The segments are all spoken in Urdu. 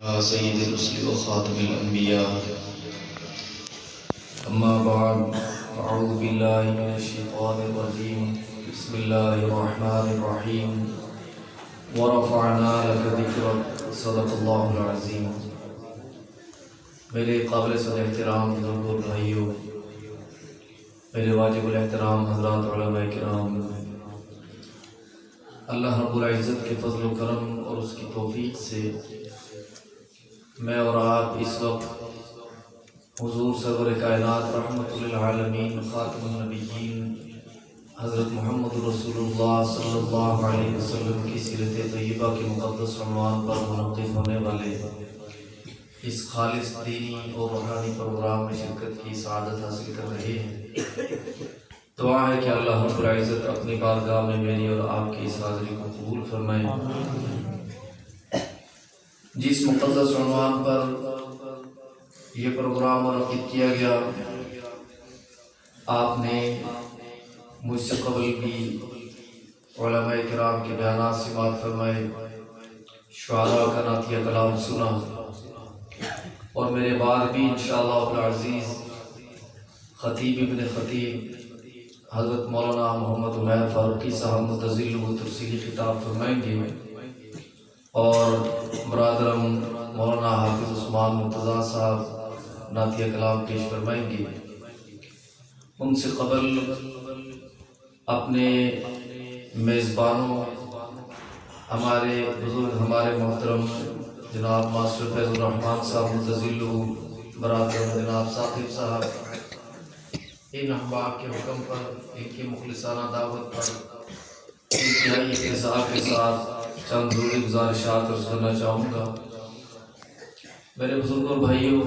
سید الرسل و خاتم الانبیاء اما بعد اعوذ باللہ من الشیطان الرجیم بسم اللہ الرحمن الرحیم ورفعنا لک ذکرک صدق اللہ العظیم۔ میرے قابل صد احترام بزرگوں اور بھائیوں، میرے واجب الاحترام حضرات علماء کرام، اللہ رب العزت کے فضل و کرم اور اس کی توفیق سے میں اور آپ اس وقت حضور سرور کائنات رحمت للعالمین خاتم النبیین حضرت محمد رسول اللہ صلی اللہ علیہ وسلم کی سیرت طیبہ کے مقدس عنوان پر منعقد ہونے والے اس خالص دینی اور روحانی پروگرام میں شرکت کی سعادت حاصل کر رہے ہیں۔ دعا ہے کہ اللہ رب العزت اپنی بارگاہ میں میری اور آپ کی اس حاضری کو قبول فرمائے۔ جس مقدس عنوان پر یہ پروگرام منعقد کیا گیا، آپ نے مجھ سے قبل بھی علماء کرام کے بیانات سماعت فرمائے، شعراء کا نعتیہ کلام سنا، اور میرے بعد بھی انشاءاللہ العزیز خطیب ابن خطیب حضرت مولانا محمد عمیر فاروقی صاحب متزل و تفصیلی خطاب فرمائیں گے، اور برادرم مولانا حافظ عثمان مرتضیٰ صاحب نعتیہ کلام پیش فرمائیں گے۔ ان سے قبل اپنے میزبانوں، ہمارے بزرگ، ہمارے محترم جناب ماسٹر فیض الرحمن صاحب متزل، برادرم جناب ثاقب صاحب، ان احباب کے حکم پر، ان کی مخلصانہ دعوت پر انتہائی اختصار کے ساتھ چند ضروری گزارشات عرض کرنا چاہوں گا۔ میرے بزرگوں اور بھائیوں،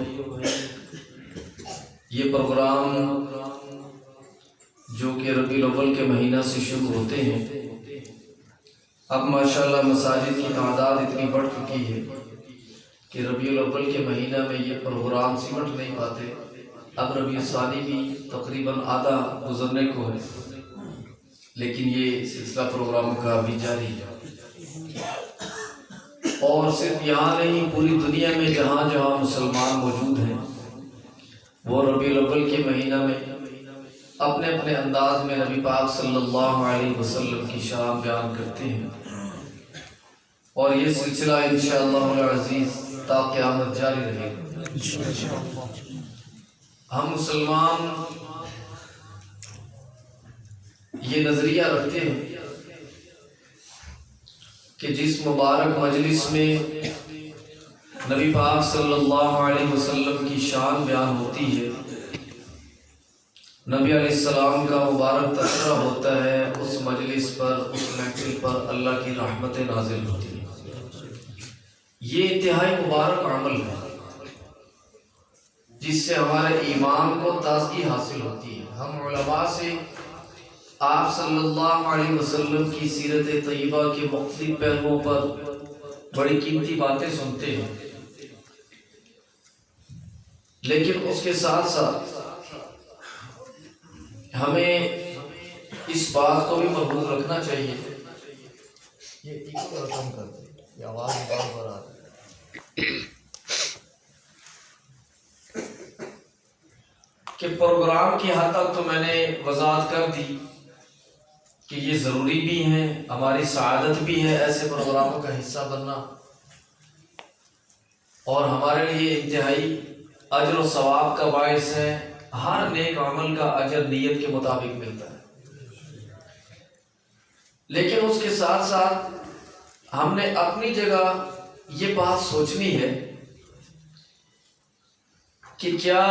یہ پروگرام جو کہ ربیع الاول کے مہینہ سے شروع ہوتے ہیں، اب ماشاءاللہ مساجد کی تعداد اتنی بڑھ چکی ہے کہ ربیع الاول کے مہینہ میں یہ پروگرام سمٹ نہیں پاتے۔ اب ربیع الثانی بھی تقریباً آدھا گزرنے کو ہے، لیکن یہ سلسلہ پروگرام کا ابھی جاری ہے، اور صرف یہاں نہیں، پوری دنیا میں جہاں جہاں مسلمان موجود ہیں وہ ربیع الاول کے مہینہ میں اپنے اپنے انداز میں نبی پاک صلی اللہ علیہ وسلم کی شان بیان کرتے ہیں، اور یہ سلسلہ انشاءاللہ العزیز تا قیامت جاری رہے گا۔ ہم مسلمان یہ نظریہ رکھتے ہیں کہ جس مبارک مجلس میں نبی پاک صلی اللہ علیہ وسلم کی شان بیان ہوتی ہے، نبی علیہ السلام کا مبارک تذکرہ ہوتا ہے، اس مجلس پر، اس محفل پر اللہ کی رحمتیں نازل ہوتی ہیں۔ یہ انتہائی مبارک عمل ہے جس سے ہمارے ایمان کو تازگی حاصل ہوتی ہے۔ ہم علماء سے آپ صلی اللہ علیہ وسلم کی سیرت طیبہ کے مختلف پہلوؤں پر بڑی قیمتی باتیں سنتے ہیں، لیکن اس کے ساتھ ساتھ ہمیں اس بات کو بھی محفوظ رکھنا چاہیے، یہ ایکو رقم کرتے ہیں، یہ آواز بار بار آتی ہے، کہ پروگرام کی حد تک تو میں نے وضاحت کر دی کہ یہ ضروری بھی ہیں، ہماری سعادت بھی ہے ایسے پروگراموں کا حصہ بننا، اور ہمارے لیے انتہائی اجر و ثواب کا باعث ہے۔ ہر نیک عمل کا اجر نیت کے مطابق ملتا ہے، لیکن اس کے ساتھ ساتھ ہم نے اپنی جگہ یہ بات سوچنی ہے کہ کیا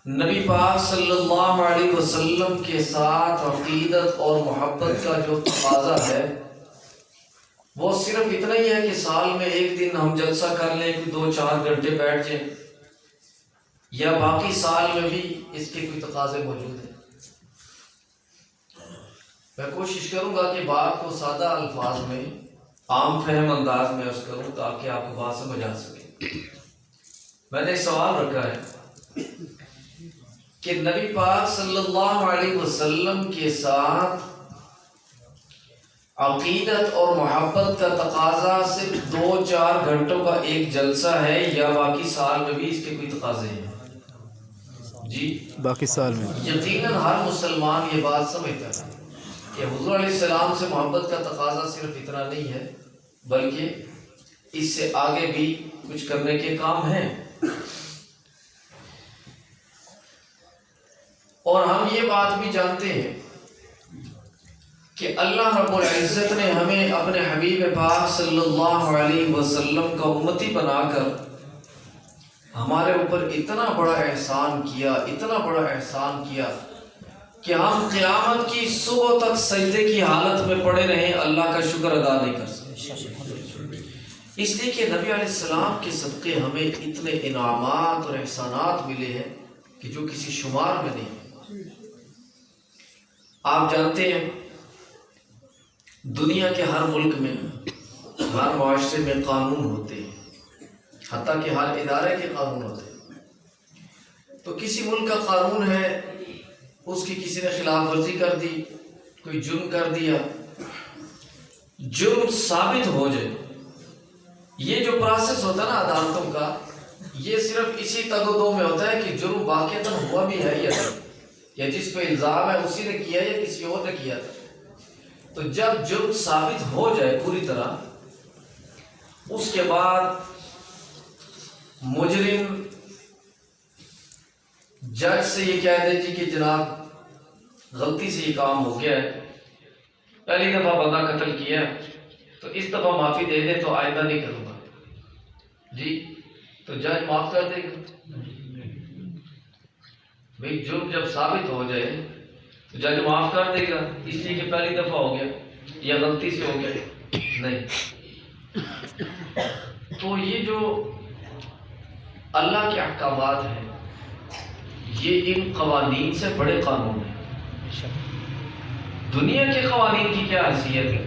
نبی پاک صلی اللہ علیہ وسلم کے ساتھ عقیدت اور محبت کا جو تقاضا ہے وہ صرف اتنا ہی ہے کہ سال میں ایک دن ہم جلسہ کر لیں، 2-4 گھنٹے بیٹھ جائیں، یا باقی سال میں بھی اس کے کوئی تقاضے موجود ہیں؟ میں کوشش کروں گا کہ بات کو سادہ الفاظ میں، عام فہم انداز میں عرض کروں تاکہ آپ کو بات سمجھ آ سکے۔ میں نے ایک سوال رکھا ہے کہ نبی پاک صلی اللہ علیہ وسلم کے ساتھ عقیدت اور محبت کا تقاضا صرف 2-4 گھنٹوں کا ایک جلسہ ہے یا باقی سال میں بھی اس کے کوئی تقاضے ہیں؟ جی باقی سال میں یقیناً ہر مسلمان یہ بات سمجھتا ہے کہ حضور علیہ السلام سے محبت کا تقاضا صرف اتنا نہیں ہے بلکہ اس سے آگے بھی کچھ کرنے کے کام ہیں. اور ہم یہ بات بھی جانتے ہیں کہ اللہ رب العزت نے ہمیں اپنے حبیب پاک صلی اللہ علیہ وسلم کا امتی بنا کر ہمارے اوپر اتنا بڑا احسان کیا کہ ہم قیامت کی صبح تک سجدے کی حالت میں پڑے رہیں، اللہ کا شکر ادا نہیں کر سکتے. اس لیے کہ نبی علیہ السلام کے صدقے ہمیں اتنے انعامات اور احسانات ملے ہیں کہ جو کسی شمار میں نہیں. آپ جانتے ہیں دنیا کے ہر ملک میں، ہر معاشرے میں قانون ہوتے ہیں، حتیٰ کہ ہر ادارے کے قانون ہوتے ہیں. تو کسی ملک کا قانون ہے، اس کی کسی نے خلاف ورزی کر دی، کوئی جرم کر دیا، جرم ثابت ہو جائے. یہ جو پروسیس ہوتا ہے نا عدالتوں کا، یہ صرف اسی تگ و دو میں ہوتا ہے کہ جرم واقعتاً ہوا بھی ہے یا نہیں، یا جس پہ الزام ہے اسی نے کیا یا کسی اور نے کیا تھا. تو جب جرم ثابت ہو جائے پوری طرح، اس کے بعد مجرم جج سے یہ کہہ دے جی کہ جناب غلطی سے یہ کام ہو گیا ہے، پہلی دفعہ بندہ قتل کیا تو اس دفعہ معافی دے دے تو آئندہ نہیں کروں گا جی، تو جج معاف کر دے گا. بھئی جرم جب ثابت ہو جائے تو جج معاف کر دے گا، اس لیے کہ پہلی دفعہ ہو گیا یا غلطی سے ہو گیا نہیں. تو یہ جو اللہ کے احکامات ہیں یہ ان قوانین سے بڑے قانون ہیں. دنیا کے قوانین کی کیا حیثیت ہے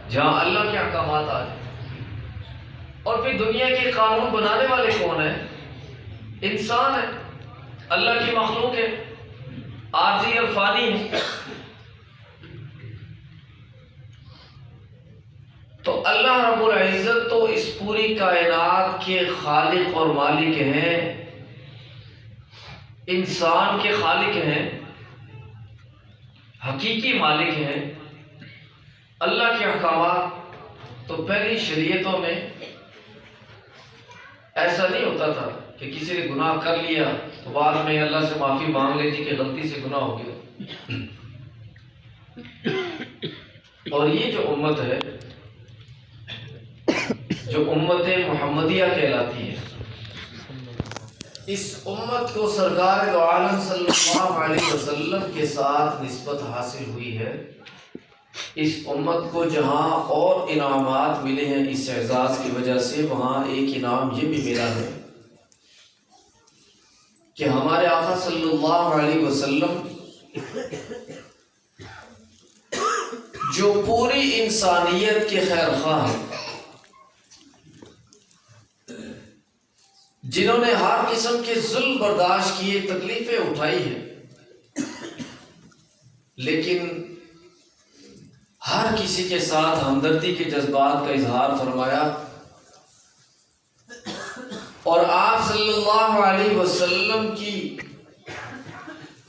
جہاں اللہ کے احکامات آ جائیں. اور پھر دنیا کے قانون بنانے والے کون ہیں؟ انسان ہے، اللہ کی مخلوق ہے، عارضی اور فانی ہے. تو اللہ رب العزت تو اس پوری کائنات کے خالق اور مالک ہیں، انسان کے خالق ہیں، حقیقی مالک ہیں. اللہ کے احکامات تو پہلی شریعتوں میں ایسا نہیں ہوتا تھا کہ کسی نے گناہ کر لیا تو بعد میں اللہ سے معافی مانگ لے جی کہ غلطی سے گناہ ہو گیا. اور یہ جو امت ہے، جو امت محمدیہ کہلاتی ہے، اس امت کو سرکار دو عالم صلی اللہ علیہ وسلم کے ساتھ نسبت حاصل ہوئی ہے. اس امت کو جہاں اور انعامات ملے ہیں اس اعزاز کی وجہ سے، وہاں ایک انعام یہ بھی ملا ہے کہ ہمارے آقا صلی اللہ علیہ وسلم جو پوری انسانیت کے خیر خواہ ہیں، جنہوں نے ہر قسم کے ظلم برداشت کیے، تکلیفیں اٹھائی ہیں، لیکن ہر کسی کے ساتھ ہمدردی کے جذبات کا اظہار فرمایا. اور آپ صلی اللہ علیہ وسلم کی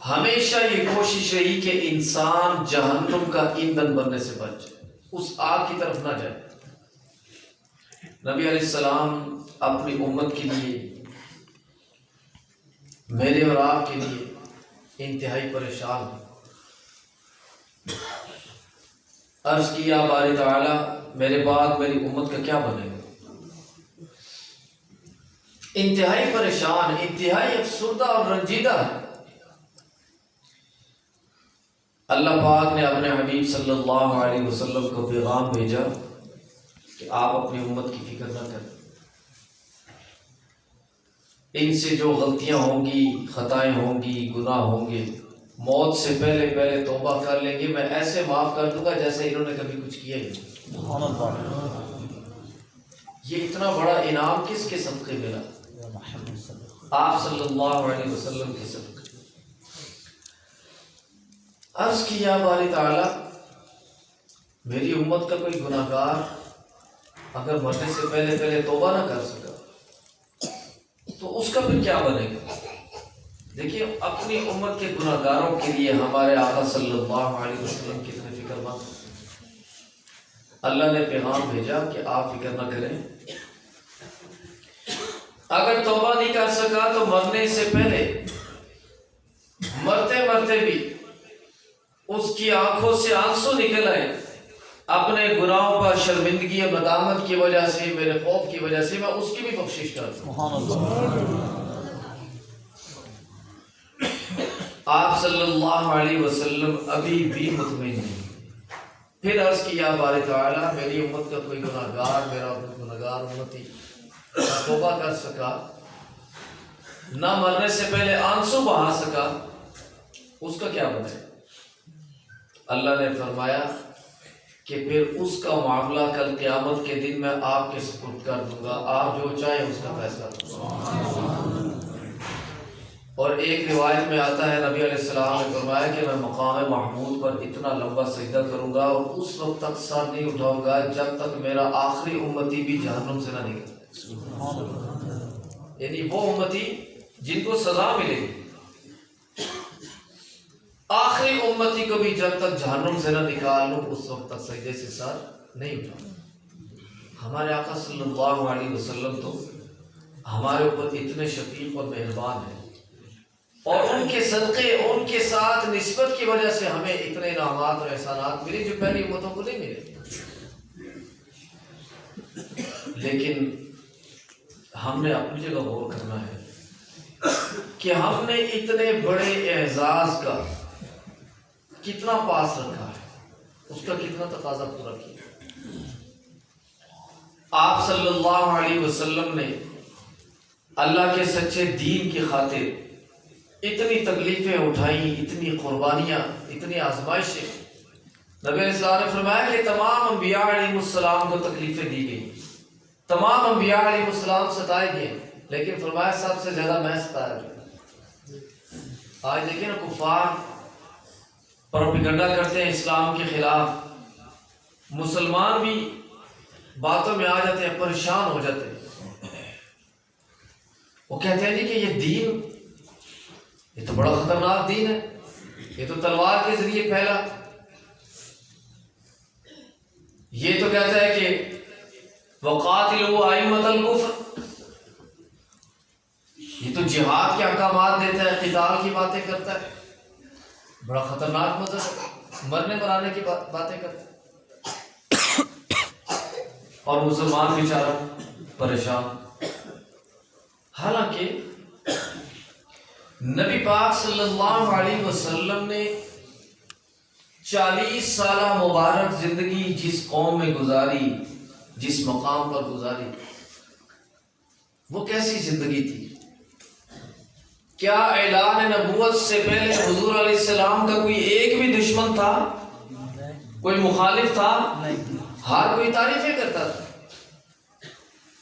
ہمیشہ یہ کوشش رہی کہ انسان جہنم کا ایندھن بننے سے بچ جائے، اس آگ کی طرف نہ جائے. نبی علیہ السلام اپنی امت کے لیے، میرے اور آپ کے لیے انتہائی پریشان ہیں. عرض کیا باری تعالیٰ میرے بعد میری امت کا کیا بنے گا؟ انتہائی پریشان، انتہائی افسردہ اور رنجیدہ ہے. اللہ پاک نے اپنے حبیب صلی اللہ علیہ وسلم کو پیغام بھیجا کہ آپ اپنی امت کی فکر نہ کریں، ان سے جو غلطیاں ہوں گی، خطائیں ہوں گی، گناہ ہوں گے، موت سے پہلے توبہ کر لیں گے، میں ایسے معاف کر دوں گا جیسے انہوں نے کبھی کچھ کیا ہی نہیں. یہ اتنا بڑا انعام کس کے صدقے ملا؟ آپ صلی اللہ علیہ وسلم کے صدقے. عرض کیا باری تعالیٰ میری امت کا کوئی گناہ گار اگر مرنے سے پہلے توبہ نہ کر سکا تو اس کا پھر کیا بنے گا؟ دیکھیے اپنی امت کے گناہ گاروں کے لیے ہمارے آقا صلی اللہ علیہ وسلم کتنے فکر مند۔ اللہ نے پیغام بھیجا کہ آپ فکر نہ کریں، اگر توبہ نہیں کر سکا تو مرنے سے پہلے مرتے مرتے بھی اس کی آنکھوں سے آنسو نکل آئے، اپنے گناہوں پر شرمندگی اور ندامت کی وجہ سے، میرے خوف کی وجہ سے، میں اس کی بھی بخشش کرتا ہوں۔ آپ صلی اللہ علیہ وسلم ابھی بھی مطمئن نہیں۔ پھر عرض کیا باری تعالیٰ میری امت کا کوئی گناہ گار، میرا گناہ گار امتی نہ توبہ کر سکا، نہ مرنے سے پہلے آنسو بہا سکا، اس کا کیا بنے؟ اللہ نے فرمایا کہ پھر اس کا معاملہ کل قیامت کے دن میں آپ کے سپرد کر دوں گا، آپ جو چاہیں اس کا فیصلہ کروں۔ اور ایک روایت میں آتا ہے نبی علیہ السلام نے فرمایا کہ میں مقام محمود پر اتنا لمبا سجدہ کروں گا اور اس وقت تک سر نہیں اٹھاؤں گا جب تک میرا آخری امتی بھی جہنم سے نہ نکلے، یعنی وہ امتی جن کو سزا ملے گی، آخری امتی کو بھی جب تک جہنم سے نہ نکال لوں اس وقت تک سجدے سے سر نہیں اٹھاؤں۔ ہمارے آقا صلی اللہ علیہ وسلم تو ہمارے اوپر اتنے شفیق اور مہربان ہیں، اور ان کے صدقے، ان کے ساتھ نسبت کی وجہ سے ہمیں اتنے انعامات اور احسانات ملے جو پہلی امتوں کو نہیں ملے۔ لیکن ہم نے اپنی جگہ غور کرنا ہے کہ ہم نے اتنے بڑے اعزاز کا کتنا پاس رکھا ہے، اس کا کتنا تقاضا پورا کیا۔ آپ صلی اللہ علیہ وسلم نے اللہ کے سچے دین کی خاطر اتنی تکلیفیں اٹھائیں، اتنی قربانیاں، اتنی آزمائشیں۔ نبی علیہ السلام نے فرمایا کہ تمام انبیاء علیہ السلام کو تکلیفیں دی گئی، تمام انبیاء علیہ السلام ستائے گئے، لیکن فرمایا سب سے زیادہ میں ستایا گیا۔ آج دیکھیں نا کفار پروپیگنڈا کرتے ہیں اسلام کے خلاف، مسلمان بھی باتوں میں آ جاتے ہیں، پریشان ہو جاتے ہیں۔ وہ کہتے ہیں جی کہ یہ دین، یہ تو بڑا خطرناک دین ہے، یہ تو تلوار کے ذریعے پھیلا، یہ تو کہتا ہے کہ وَقَاتِلُوا أَئِمَّةَ الْكُفْرِ، یہ تو جہاد کے احکامات دیتا ہے، قتال کی باتیں کرتا ہے، بڑا خطرناک مذہب، مرنے مرانے کی باتیں کرتا ہے، اور مسلمان بیچارہ پریشان۔ حالانکہ نبی پاک صلی اللہ علیہ وسلم نے 40 سالہ مبارک زندگی جس قوم میں گزاری، جس مقام پر گزاری، وہ کیسی زندگی تھی؟ کیا اعلان نبوت سے پہلے حضور علیہ السلام کا کوئی ایک بھی دشمن تھا؟ کوئی مخالف تھا؟ ہر کوئی تعریفیں کرتا تھا،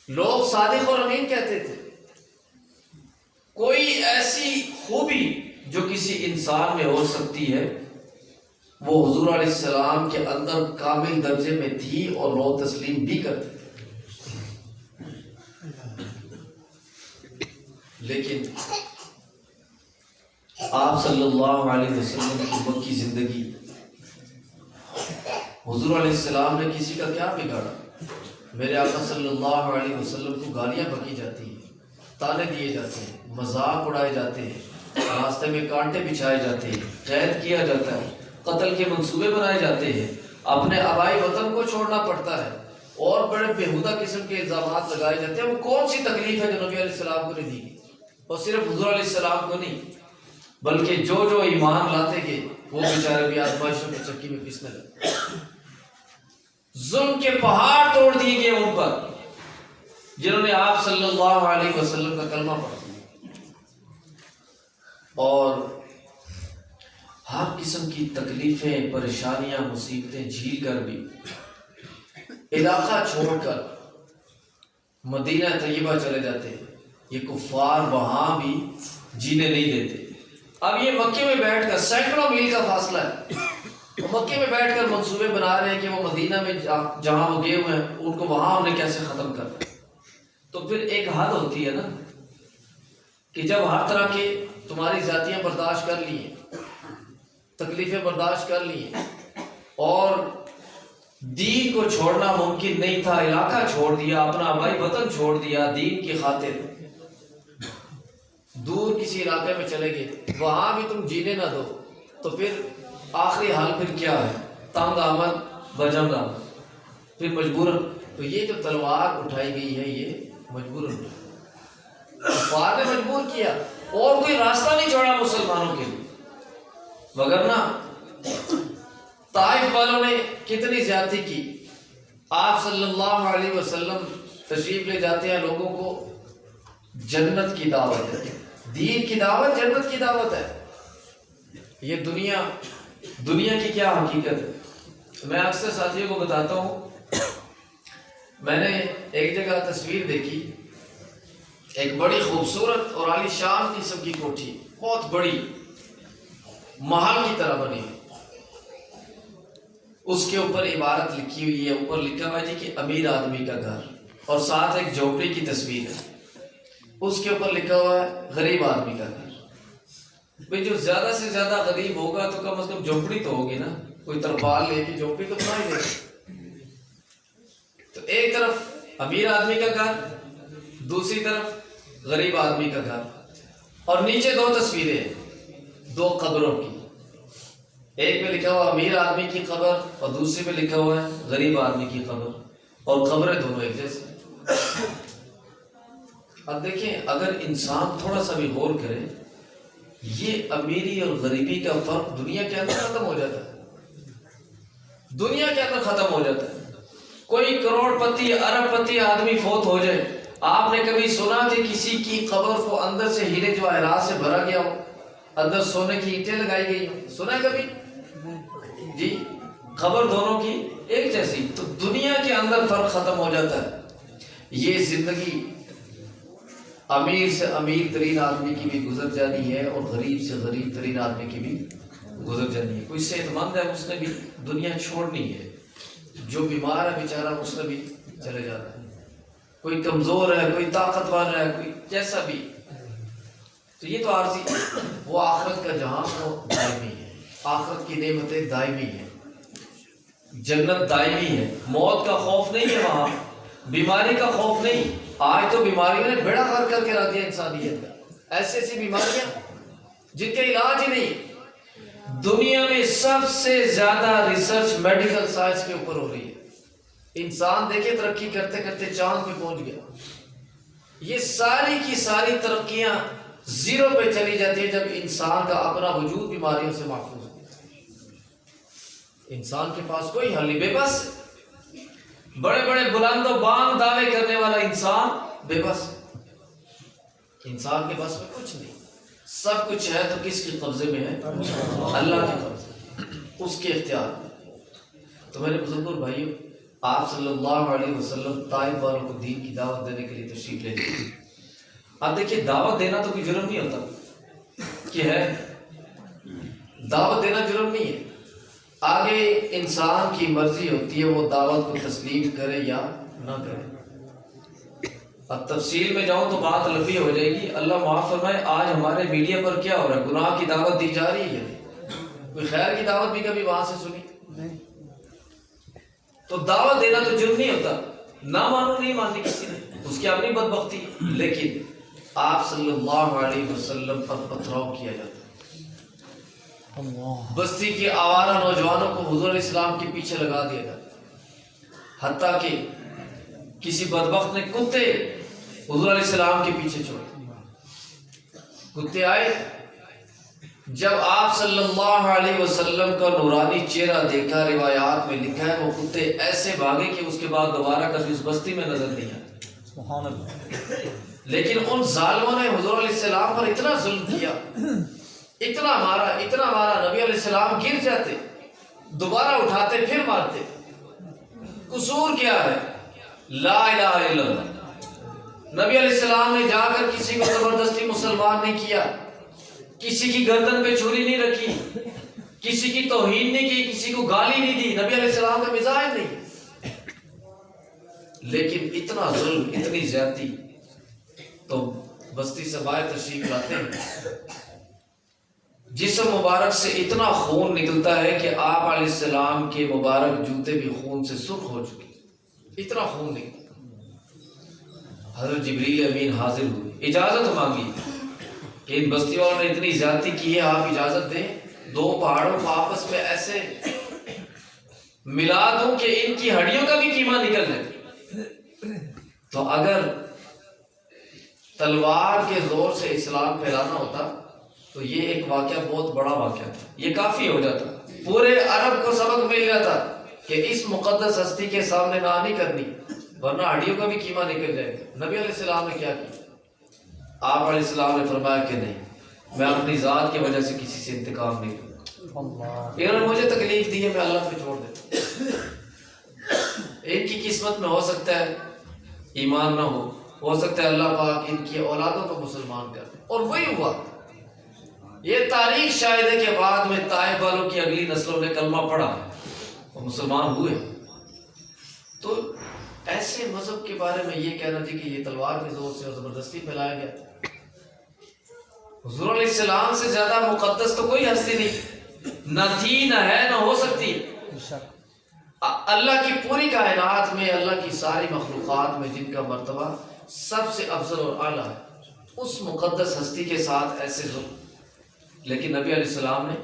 لوگ صادق اور امین کہتے تھے۔ کوئی ایسی خوبی جو کسی انسان میں ہو سکتی ہے وہ حضور علیہ السلام کے اندر کامل درجے میں تھی، اور لوگ تسلیم بھی کرتے تھے۔ لیکن آپ صلی اللہ علیہ وسلم کی مکی زندگی، حضور علیہ السلام نے کسی کا کیا بگاڑا؟ میرے آقا صلی اللہ علیہ وسلم کو گالیاں بکی جاتی ہیں، تانے دیے جاتے ہیں، مذاق اڑائے جاتے ہیں، راستے میں کانٹے بچھائے جاتے ہیں، قید کیا جاتا ہے، قتل کے منصوبے بنائے جاتے ہیں، اپنے آبائی وطن کو چھوڑنا پڑتا ہے، اور بڑے بےہودہ قسم کے الزامات لگائے جاتے ہیں۔ وہ کون سی تکلیف ہے جو نبی علیہ السلام کو نہیں دی گئی؟ اور صرف حضور علیہ السلام کو نہیں، بلکہ جو ایمان لاتے گئے وہ بیچارے بھی آزمائشوں کی چکی میں پسنے لگے۔ ظلم کے پہاڑ توڑ دیے گئے ان پر جنہوں نے آپ صلی اللہ علیہ وسلم کا کلمہ پڑھا، اور ہر قسم کی تکلیفیں، پریشانیاں، مصیبتیں جھیل کر بھی علاقہ چھوڑ کر مدینہ طیبہ چلے جاتے ہیں۔ یہ کفار وہاں بھی جینے نہیں دیتے۔ اب یہ مکے میں بیٹھ کر سینکڑوں میل کا فاصلہ ہے، وہ مکے میں بیٹھ کر منصوبے بنا رہے ہیں کہ وہ مدینہ میں جہاں وہ گئے ہوئے ہیں ان کو وہاں انہیں کیسے ختم کر. تو پھر ایک حد ہوتی ہے نا کہ جب ہر طرح کے تمہاری ذاتیاں برداشت کر لی ہیں، تکلیفیں برداشت کر لی ہیں، اور دین کو چھوڑنا ممکن نہیں تھا، علاقہ چھوڑ دیا، اپنا آبائی وطن چھوڑ دیا دین کی خاطر، دور کسی علاقے میں چلے گئے، وہاں بھی تم جینے نہ دو، تو پھر آخری حال پھر کیا ہے؟ تنگ آمد بجنگ آمد، پھر مجبوراً. تو یہ جو تلوار اٹھائی گئی ہے یہ مجبوراً کفار نے مجبور کیا، اور کوئی راستہ نہیں چھوڑا مسلمانوں کے لیے. وگرنہ طائف والوں نے کتنی زیادتی کی. آپ صلی اللہ علیہ وسلم تشریف لے جاتے ہیں، لوگوں کو جنت کی دعوت ہے، دین کی دعوت جنت کی دعوت ہے. یہ دنیا کی کیا حقیقت ہے؟ میں اکثر ساتھیوں کو بتاتا ہوں، میں نے ایک جگہ تصویر دیکھی، ایک بڑی خوبصورت اور عالی شان قسم کی کوٹھی، بہت بڑی محل کی طرح بنی ہے. اس کے اوپر عبارت لکھی ہوئی ہے، اوپر لکھا ہوا ہے جی کہ امیر آدمی کا گھر، اور ساتھ ایک جھوپڑی کی تصویر ہے، اس کے اوپر لکھا ہوا ہے غریب آدمی کا گھر. بھئی جو زیادہ سے زیادہ غریب ہوگا تو کم از کم جھوپڑی تو ہوگی نا، کوئی ترپال لے کے جھوپڑی تو بنا ہی دے گا. تو ایک طرف امیر آدمی کا گھر، دوسری طرف غریب آدمی کا گھر، اور نیچے دو تصویریں ہیں، دو قبروں کی. ایک پہ لکھا ہوا امیر آدمی کی قبر اور دوسری پہ لکھا ہوا ہے غریب آدمی کی قبر، اور قبریں دونوں ایک جیسے. اب دیکھیں اگر انسان تھوڑا سا بھی غور کرے، یہ امیری اور غریبی کا فرق دنیا کے اندر ختم ہو جاتا ہے، دنیا کے اندر ختم ہو جاتا ہے. کوئی کروڑ پتی ارب پتی آدمی فوت ہو جائے، آپ نے کبھی سنا کہ کسی کی قبر کو اندر سے ہیرے جواہرات سے بھرا گیا ہو، اندر سونے کی اینٹیں لگائی گئی ہوں؟ سنا ہے کبھی؟ جی خبر دونوں کی ایک جیسی. تو دنیا کے اندر فرق ختم ہو جاتا ہے. یہ زندگی امیر سے امیر ترین آدمی کی بھی گزر جانی ہے، اور غریب سے غریب ترین آدمی کی بھی گزر جانی ہے. کوئی صحت مند ہے اس نے بھی دنیا چھوڑنی ہے، جو بیمار ہے بیچارہ اس نے بھی چلے جانا ہے، کوئی کمزور ہے، کوئی طاقتور ہے، کوئی جیسا بھی. تو یہ تو عارضی، وہ آخرت کا جہاں وہ دائمی ہے، آخرت کی نعمتیں دائمی ہیں، جنت دائمی ہے، موت کا خوف نہیں ہے وہاں، بیماری کا خوف نہیں. آج تو بیماریوں نے بیڑا غرق کر کے رکھ دیا انسانیت کا، ایسی ایسی بیماریاں جن کا علاج ہی نہیں. دنیا میں سب سے زیادہ ریسرچ میڈیکل سائنس کے اوپر ہو رہی ہے. انسان دیکھیں ترقی کرتے کرتے چاند پہ پہنچ گیا. یہ ساری کی ساری ترقیاں زیرو پہ چلی جاتی ہے جب انسان کا اپنا وجود بیماریوں سے محفوظ ہو. انسان کے پاس کوئی حل نہیں، بے بس. بڑے بڑے بلند و بانگ دعوے کرنے والا انسان بے بس. انسان کے پاس میں کچھ نہیں، سب کچھ ہے تو کس کے قبضے میں ہے؟ اللہ کے قبضے، اس کے اختیار میں. تو میرے بزرگوں بھائیوں، آپ صلی اللہ علیہ وسلم طائف والوں کو دین کی دعوت دینے کے لیے تشریف لے گئے. اب دیکھیے دعوت دینا تو کوئی جرم نہیں ہوتا کہ ہے، دعوت دینا جرم نہیں ہے. آگے انسان کی مرضی ہوتی ہے وہ دعوت کو تسلیم کرے یا نہ کرے. اب تفصیل میں جاؤں تو بات لمبی ہو جائے گی، اللہ معاف فرمائے. آج ہمارے میڈیا پر کیا ہو رہا ہے؟ گناہ کی دعوت دی جا رہی ہے. کوئی خیر کی دعوت بھی کبھی وہاں سے سنی؟ تو دعوت دینا تو جرم نہیں ہوتا، نہ مانو نہیں ماننی کسی نے، اس کی اپنی بدبختی. لیکن آپ صلی اللہ علیہ وسلم پر پتھراؤ کیا جاتا ہے. بستی کے آوارہ نوجوانوں کو حضور علیہ السلام کے پیچھے لگا دیا جاتا ہے، حتیٰ کہ کسی بدبخت نے کتے حضور علیہ السلام کے پیچھے چھوڑے. کتے آئے، جب آپ صلی اللہ علیہ وسلم کا نورانی چہرہ دیکھا، روایات میں لکھا ہے وہ کتے ایسے بھاگے کہ اس کے بعد دوبارہ کبھی اس بستی میں نظر نہیں آئے. سبحان اللہ. لیکن ان ظالموں نے حضور علیہ السلام پر اتنا ظلم کیا، اتنا مارا، نبی علیہ السلام گر جاتے، دوبارہ اٹھاتے پھر مارتے. قصور کیا ہے؟ لا الہ الا اللہ. نبی علیہ السلام نے جا کر کسی کو زبردستی مسلمان نہیں کیا، کسی کی گردن پہ چھری نہیں رکھی، کسی کی توہین نہیں کی، کسی کو گالی نہیں دی، نبی علیہ السلام کا مزاج نہیں، لیکن اتنا ظلم، اتنی زیادتی، تو بستی سے باہر تشریف لاتے ہیں، جسم مبارک سے اتنا خون نکلتا ہے کہ آپ علیہ السلام کے مبارک جوتے بھی خون سے سرخ ہو چکے، اتنا خون نکلتا۔ حضرت جبریل امین حاضر ہوئے، اجازت مانگی کہ ان بستی والوں نے اتنی زیادتی کی ہے، آپ اجازت دیں دو پہاڑوں کو آپس میں ایسے ملا دوں کہ ان کی ہڈیوں کا بھی قیمہ نکل جائے۔ تو اگر تلوار کے زور سے اسلام پھیلانا ہوتا تو یہ ایک واقعہ بہت بڑا واقعہ تھا، یہ کافی ہو جاتا، پورے عرب کو سبق مل جاتا کہ اس مقدس ہستی کے سامنے نہ نہیں کرنی، ورنہ ہڈیوں کا بھی قیمہ نکل جائے گا۔ نبی علیہ السلام نے کیا کیا؟ آپ علیہ السلام نے فرمایا کہ نہیں، میں اپنی ذات کی وجہ سے کسی سے انتقام نہیں لوں، انہوں نے مجھے تکلیف دی ہے، میں اللہ پہ چھوڑ دیتا ہوں۔ ان کی قسمت میں ہو سکتا ہے ایمان نہ ہو سکتا ہے اللہ پاک ان کی اولادوں کو مسلمان کر دے، اور وہی ہوا۔ یہ تاریخ شاہد ہے کہ بعد میں طائف والوں کی اگلی نسلوں نے کلمہ پڑھا اور مسلمان ہوئے۔ تو ایسے مذہب کے بارے میں یہ کہنا جی کہ یہ تلوار کے زور سے اور زبردستی پھیلایا گیا، حضور علیہ السلام سے زیادہ مقدس تو کوئی ہستی نہیں، نہ تھی، نہ ہے، نہ ہو سکتی۔ اللہ کی پوری کائنات میں، اللہ کی ساری مخلوقات میں جن کا مرتبہ سب سے افضل اور اعلیٰ ہے، اس مقدس ہستی کے ساتھ ایسے ظلم، لیکن نبی علیہ السلام نے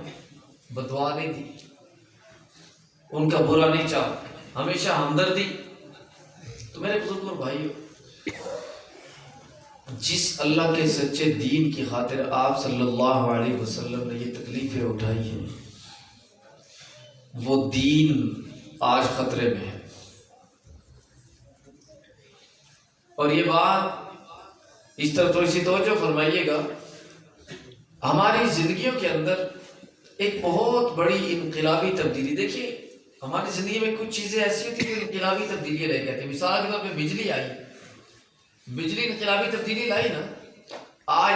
بددعا نہیں دی، ان کا برا نہیں چاہا، ہمیشہ ہمدردی۔ تو میرے بزرگوں اور بھائیو، جس اللہ کے سچے دین کی خاطر آپ صلی اللہ علیہ وسلم نے یہ تکلیفیں اٹھائی ہیں، وہ دین آج خطرے میں ہے۔ اور یہ بات اس طرح تھوڑی سی توجہ فرمائیے گا، ہماری زندگیوں کے اندر ایک بہت بڑی انقلابی تبدیلی، دیکھیے ہماری زندگی میں کچھ چیزیں ایسی ہوتی ہیں کہ انقلابی تبدیلیاں لے کے آتی ہیں۔ مثال کے طور پہ بجلی آئی، بجلی انقلابی تبدیلی لائی نا۔ آج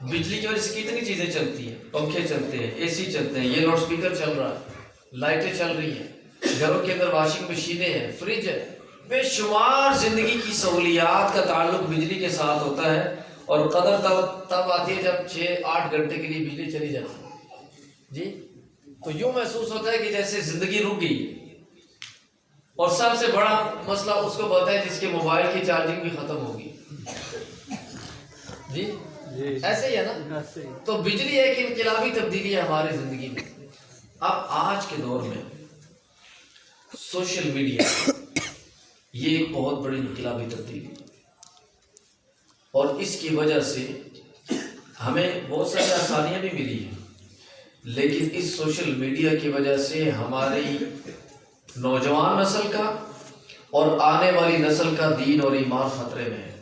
بجلی کی وجہ سے کتنی چیزیں چلتی ہیں، پنکھے چلتے ہیں، اے سی چلتے ہیں، یہ لاؤڈ سپیکر چل رہا ہے، لائٹیں چل رہی ہیں، گھروں کے اندر واشنگ مشینیں ہیں، فریج ہے، بے شمار زندگی کی سہولیات کا تعلق بجلی کے ساتھ ہوتا ہے، اور قدر تب آتی ہے جب 6-8 گھنٹے کے لیے بجلی چلی جاتی ہے جی، تو یوں محسوس ہوتا ہے کہ جیسے زندگی رک گئی۔ اور سب سے بڑا مسئلہ اس کو بولتا ہے جس کے موبائل کی چارجنگ بھی ختم ہوگی جی، ایسے ہی ہے نا۔ تو بجلی ایک انقلابی تبدیلی ہے ہماری زندگی میں۔ اب آج کے دور میں سوشل میڈیا یہ ایک بہت بڑی انقلابی تبدیلی، اور اس کی وجہ سے ہمیں بہت ساری آسانیاں بھی ملی ہیں، لیکن اس سوشل میڈیا کی وجہ سے ہماری نوجوان نسل کا اور آنے والی نسل کا دین اور ایمان خطرے میں ہے۔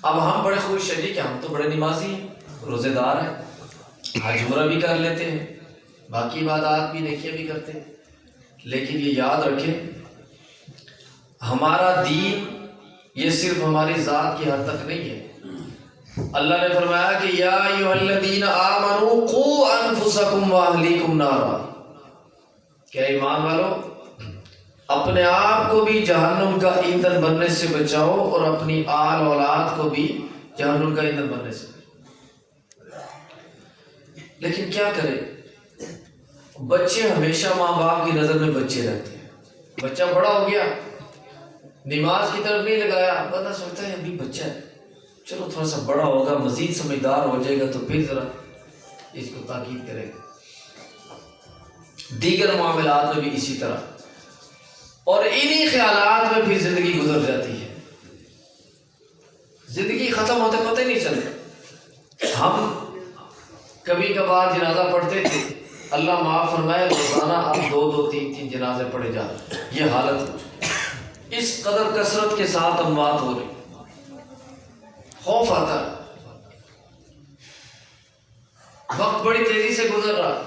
اب ہم بڑے خوش ہیں جی کہ ہم تو بڑے نمازی ہیں، روزے دار ہیں، حج عمرہ بھی کر لیتے ہیں، باقی عبادات بھی نیکیاں بھی کرتے ہیں، لیکن یہ یاد رکھیں ہمارا دین یہ صرف ہماری ذات کی حد تک نہیں ہے۔ اللہ نے فرمایا کہ یا ایھا الذین آمنوا قوا انفسکم واہلیکم نارا، کہ ایمان والو اپنے آپ کو بھی جہنم کا ایندھن بننے سے بچاؤ اور اپنی آل اولاد کو بھی جہنم کا ایندھن بننے سے بچاؤ۔ لیکن کیا کرے، بچے ہمیشہ ماں باپ کی نظر میں بچے رہتے ہیں۔ بچہ بڑا ہو گیا، نماز کی طرف نہیں لگایا، بندہ سوچتا ہے ابھی بچہ ہے، چلو تھوڑا سا بڑا ہوگا، مزید سمجھدار ہو جائے گا تو پھر ذرا اس کو تاکید کرے گا۔ دیگر معاملات میں بھی اسی طرح، اور انہی خیالات میں پھر زندگی گزر جاتی ہے، زندگی ختم ہوتے پتہ نہیں چلتا۔ ہم کبھی کبھار جنازہ پڑھتے تھے، اللہ معاف فرمائے روزانہ اب 2-2 3-3 جنازے پڑھے جا رہے ہیں، یہ حالت ہو چکی، اس قدر کثرت کے ساتھ اموات ہو رہی، خوف آتا ہے، وقت بڑی تیزی سے گزر رہا،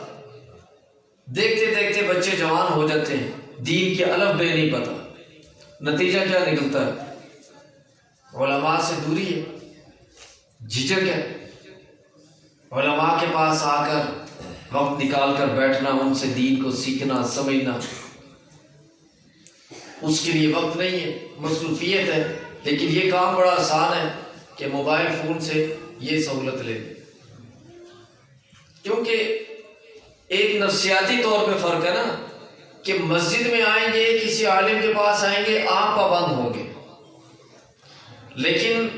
دیکھتے دیکھتے بچے جوان ہو جاتے ہیں، دین کے الف بے نہیں پتا، نتیجہ کیا نکلتا ہے؟ علماء سے دوری ہے، جھجک ہے، علماء کے پاس آ کر وقت نکال کر بیٹھنا، ان سے دین کو سیکھنا سمجھنا، اس کے لیے وقت نہیں ہے، مصروفیت ہے. لیکن یہ کام بڑا آسان ہے کہ موبائل فون سے یہ سہولت لے لیں. کیونکہ ایک نفسیاتی طور پہ فرق ہے نا کہ مسجد میں آئیں گے، کسی عالم کے پاس آئیں گے، آپ پابند ہوں گے. لیکن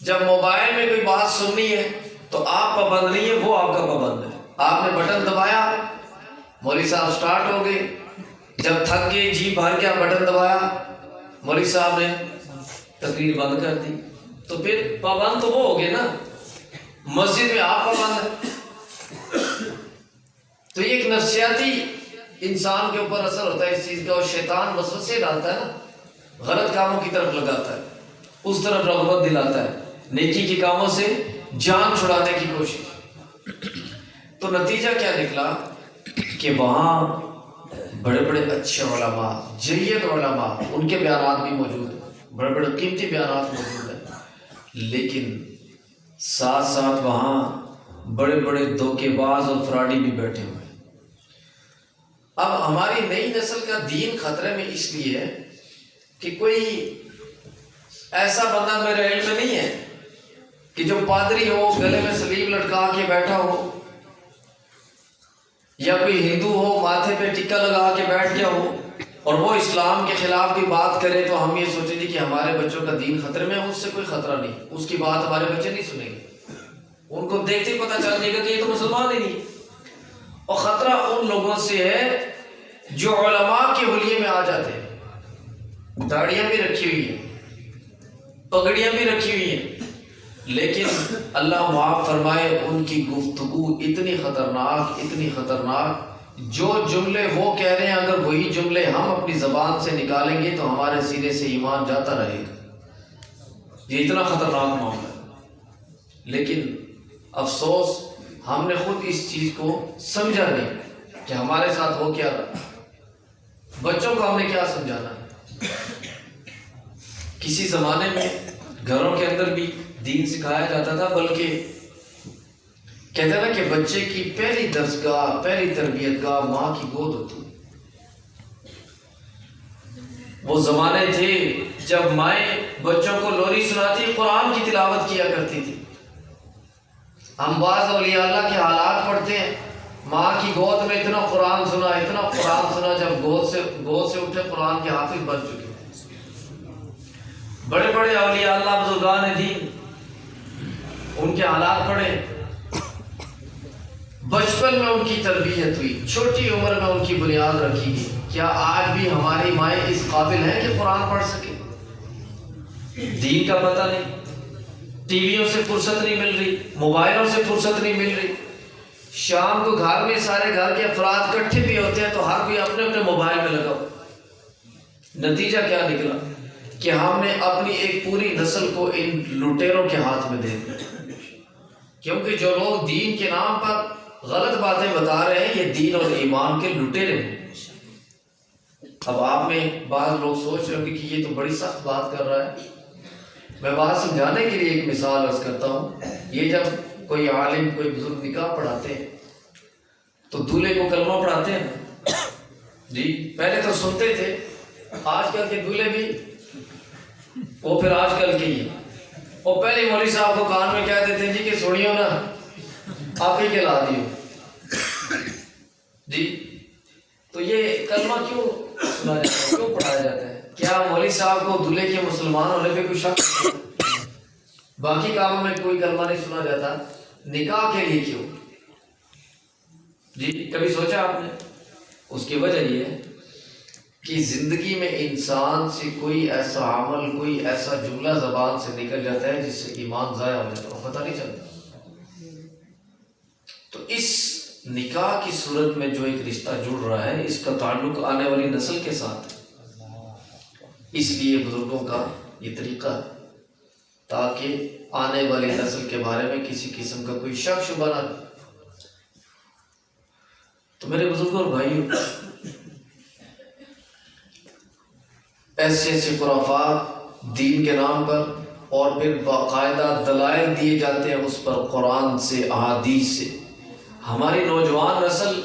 جب موبائل میں کوئی بات سننی ہے تو آپ پابند نہیں ہے، وہ آپ کا پابند ہے. آپ نے بٹن دبایا، مولوی صاحب سٹارٹ ہو گئے. جب تھک گئے، جی بھر گیا، بٹن دبایا، مولوی صاحب نے تقریر بند کر دی. تو پھر پابند تو وہ ہو گئے نا، مسجد میں آپ پابند ہیں. تو یہ ایک نفسیاتی انسان کے اوپر اثر ہوتا ہے اس چیز کا، اور شیطان وسوسے ڈالتا ہے نا، غلط کاموں کی طرف لگاتا ہے، اس طرف رغبت دلاتا ہے، نیکی کے کاموں سے جان چھڑانے کی کوشش. تو نتیجہ کیا نکلا کہ وہاں بڑے بڑے اچھے علماء، جید علماء، ان کے بیانات بھی موجود ہیں، بڑے بڑے قیمتی بیانات موجود ہیں. لیکن ساتھ ساتھ وہاں بڑے بڑے دھوکے باز اور فراڈی بھی بیٹھے ہوئے ہیں. اب ہماری نئی نسل کا دین خطرے میں اس لیے ہے کہ کوئی ایسا بندہ میرے علم میں نہیں ہے کہ جو پادری ہو، گلے میں سلیب لٹکا کے بیٹھا ہو، یا کوئی ہندو ہو ماتھے پہ ٹکا لگا کے بیٹھ گیا ہو اور وہ اسلام کے خلاف بھی بات کرے تو ہم یہ سوچیں گے کہ ہمارے بچوں کا دین خطرے میں ہے. اس سے کوئی خطرہ نہیں، اس کی بات ہمارے بچے نہیں سنیں گے. ان کو دیکھتے ہی پتہ چل جائے گا کہ یہ تو مسلمان ہی نہیں. اور خطرہ ان لوگوں سے ہے جو علماء کے حلیے میں آ جاتے ہیں، داڑیاں بھی رکھی ہوئی ہیں، پگڑیاں بھی رکھی ہوئی ہیں، لیکن اللہ معاف فرمائے ان کی گفتگو اتنی خطرناک، جو جملے وہ کہہ رہے ہیں اگر وہی جملے ہم اپنی زبان سے نکالیں گے تو ہمارے سینے سے ایمان جاتا رہے گا. یہ اتنا خطرناک معاملہ ہے. لیکن افسوس ہم نے خود اس چیز کو سمجھا نہیں کہ ہمارے ساتھ ہو کیا رہا. بچوں کو ہم نے کیا سمجھانا ہے؟ کسی زمانے میں گھروں کے اندر بھی دین سکھایا جاتا تھا، بلکہ کہتے ہیں نا کہ بچے کی پہلی درسگاہ، پہلی تربیت گاہ ماں کی گود ہوتی. وہ زمانے تھے جب مائیں بچوں کو لوری سناتی، قرآن کی تلاوت کیا کرتی تھی. ہم بعض اولیاء اللہ کے حالات پڑھتے ہیں، ماں کی گود میں اتنا قرآن سنا، جب گود سے اٹھے قرآن کے حافظ بن چکے. بڑے بڑے اولیاء اللہ بزرگان دین، ان کے حالات پڑھے. بچپن میں ان کی تربیت ہوئی، چھوٹی عمر میں ان کی بنیاد رکھی گئی. کیا آج بھی ہماری مائیں اس قابل ہیں کہ قرآن پڑھ سکے؟ دین کا پتہ نہیں، ٹی ویوں سے فرصت نہیں مل رہی، موبائلوں سے فرصت نہیں مل رہی. شام کو گھر میں سارے گھر کے افراد اکٹھے بھی ہوتے ہیں تو ہر کوئی اپنے اپنے موبائل میں لگا. نتیجہ کیا نکلا کہ ہم نے اپنی ایک پوری نسل کو ان لٹیروں کے ہاتھ میں دے دیا. کیونکہ جو لوگ دین کے نام پر غلط باتیں بتا رہے ہیں، یہ دین اور ایمان کے لٹیرے ہیں. اب آپ میں بعض لوگ سوچ رہے ہوں گے کہ یہ تو بڑی سخت بات کر رہا ہے. میں بات سمجھانے کے لیے ایک مثال عرض کرتا ہوں. یہ جب کوئی عالم، کوئی بزرگ نکاح پڑھاتے ہیں تو دولہے کو کلمہ پڑھاتے ہیں جی. پہلے تو سنتے تھے، آج کل کے دولہے بھی وہ پھر آج کل کے ہی. اور پہلے مولوی صاحب کو کان میں کہہ دیتے ہیں جی کہ سنیو نا، آپ ہی کہلا دیو جی. تو یہ کلمہ کیوں سنا جاتا ہے، کیوں پڑھایا جاتا ہے؟ کیا مولوی صاحب کو دولہے کے مسلمان ہونے پہ کوئی شک ہے؟ باقی کاموں میں کوئی کلمہ نہیں سنا جاتا، نکاح کے لیے کیوں جی؟ کبھی سوچا آپ نے؟ اس کی وجہ یہ ہے کہ زندگی میں انسان سے کوئی ایسا عمل، کوئی ایسا جملہ زبان سے نکل جاتا ہے جس سے ایمان ضائع ہو جاتا ہے، پتہ نہیں چلتا. تو اس نکاح کی صورت میں جو ایک رشتہ جڑ رہا ہے، اس کا تعلق آنے والی نسل کے ساتھ ہے. اس لیے بزرگوں کا یہ طریقہ ہے تاکہ آنے والی نسل کے بارے میں کسی قسم کا کوئی شک شبہ نہ. تو میرے بزرگوں اور بھائیوں، ایسے ایسے خرافات دین کے نام پر، اور پھر باقاعدہ دلائل دیے جاتے ہیں اس پر قرآن سے، احادیث سے. ہماری نوجوان نسل